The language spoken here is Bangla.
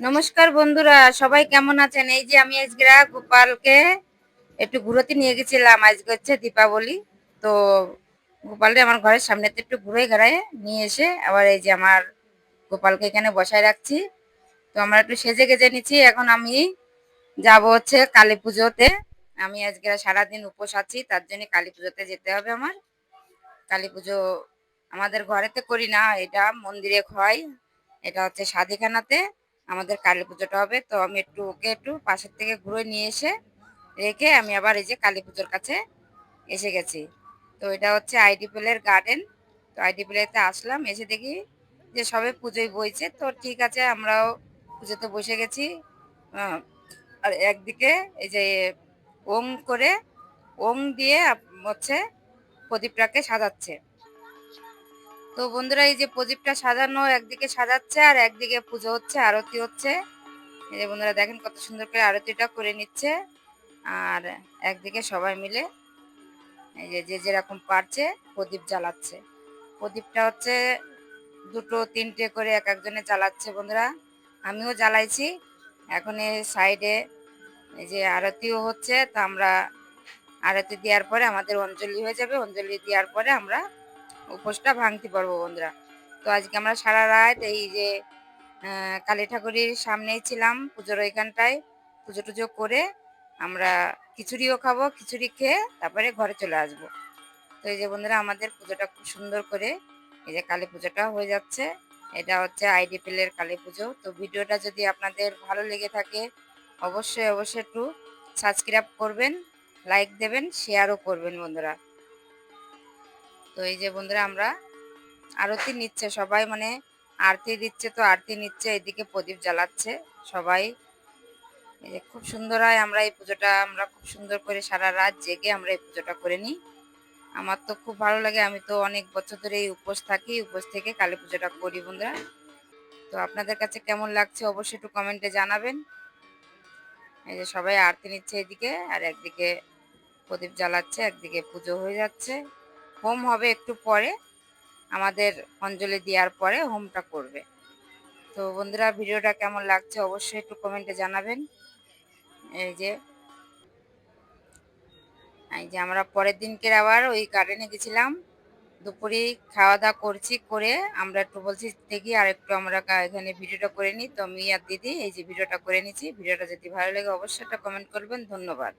নমস্কার বন্ধুরা, সবাই কেমন আছেন? এই যে আমি আজকে গোপালকে একটু ঘুরোতে নিয়ে গেছিলাম। আজকে হচ্ছে দীপাবলি। তো গোপালকে আমার ঘরের সামনেতে একটু ঘুরে ঘেরায় নিয়ে এসে আবার এই যে আমার গোপালকে এখানে বসায় রাখছি। তো আমরা একটু সেজে গেজে নিচ্ছি। এখন আমি যাব হচ্ছে কালী পুজোতে। আমি আজকে সারাদিন উপোস আছি, তার জন্য কালী পুজোতে যেতে হবে আমার। কালী পুজো আমাদের ঘরেতে করি না, এটা মন্দিরে হয়। এটা হচ্ছে সাদিখানাতে আমাদের কালী পুজোটা হবে। তো আমি একটু ওকে একটু পাশের থেকে ঘুরে নিয়ে এসে রেখে আমি আবার এই যে কালী পুজোর কাছে এসে গেছি। তো এটা হচ্ছে আইডিপিএল গার্ডেন। তো আইডিপিএলতে আসলাম, এসে দেখি যে সবে পুজোয় বইছে। তো ঠিক আছে, আমরাও পুজোতে বসে গেছি। আর একদিকে এই যে ওং করে ওং দিয়ে হচ্ছে প্রদীপটাকে সাজাচ্ছে। তো বন্ধুরা, এই যে প্রদীপটা সাজানো একদিকে সাজাচ্ছে আর একদিকে পুজো হচ্ছে, আরতি হচ্ছে। এই যে বন্ধুরা দেখেন কত সুন্দর করে আরতিটা করে নিচ্ছে। আর একদিকে সবাই মিলে এই যে যে যেরকম পারছে প্রদীপ জ্বালাচ্ছে। প্রদীপটা হচ্ছে দুটো তিনটে করে এক একজনে জ্বালাচ্ছে বন্ধুরা। আমিও জ্বালাইছি। এখন এই সাইডে এই যে আরতিও হচ্ছে। তো আমরা আরতি দেওয়ার পরে আমাদের অঞ্জলি হয়ে যাবে। অঞ্জলি দেওয়ার পরে আমরা উপোসটা ভাঙতে পারবো বন্ধুরা। তো আজকে আমরা সারা রাত এই যে কালী ঠাকুরের সামনেই ছিলাম, পুজোর ওইখানটায় পুজো টুজো করে আমরা খিচুড়িও খাবো। খিচুড়ি খেয়ে তারপরে ঘরে চলে আসবো। তো এই যে বন্ধুরা আমাদের পুজোটা খুব সুন্দর করে এই যে কালী পুজোটা হয়ে যাচ্ছে। এটা হচ্ছে আইডিপিএল এর কালী পুজো। তো ভিডিওটা যদি আপনাদের ভালো লেগে থাকে অবশ্যই অবশ্যই একটু সাবস্ক্রাইব করবেন, লাইক দেবেন, শেয়ারও করবেন বন্ধুরা। তো এই যে বন্ধুরা আমরা আরতি নিচ্ছে সবাই, মানে আরতি দিচ্ছে, তো আরতি নিচ্ছে, এদিকে প্রদীপ জ্বালাচ্ছে সবাই। এই যে খুব সুন্দর হয়, আমরা এই পুজোটা আমরা খুব সুন্দর করে সারা রাত জেগে আমরা এই পুজোটা করে নিই। আমার তো খুব ভালো লাগে, আমি তো অনেক বছর ধরে এই উপোস থাকি, উপোস থেকে কালী পুজোটা করি বন্ধুরা। তো আপনাদের কাছে কেমন লাগছে অবশ্যই একটু কমেন্টে জানাবেন। এই যে সবাই আরতি নিচ্ছে এদিকে, আর একদিকে প্রদীপ জ্বালাচ্ছে, একদিকে পুজো হয়ে যাচ্ছে। হোম হবে একটু পরে, আমাদের অঞ্জলি দেওয়ার পরে হোমটা করবে। তো বন্ধুরা ভিডিওটা কেমন লাগছে অবশ্যই একটু কমেন্টে জানাবেন। এই যে আমরা পরের দিনকে আবার ওই গার্ডেনে গেছিলাম। দুপুরে খাওয়া দাওয়া করছি, করে আমরা একটু বলছি দেখি আর একটু আমরা এখানে ভিডিওটা করে নিই। তো আমি আর দিদি এই যে ভিডিওটা করে নিচ্ছি। ভিডিওটা যদি ভালো লাগে অবশ্যই একটা কমেন্ট করবেন। ধন্যবাদ।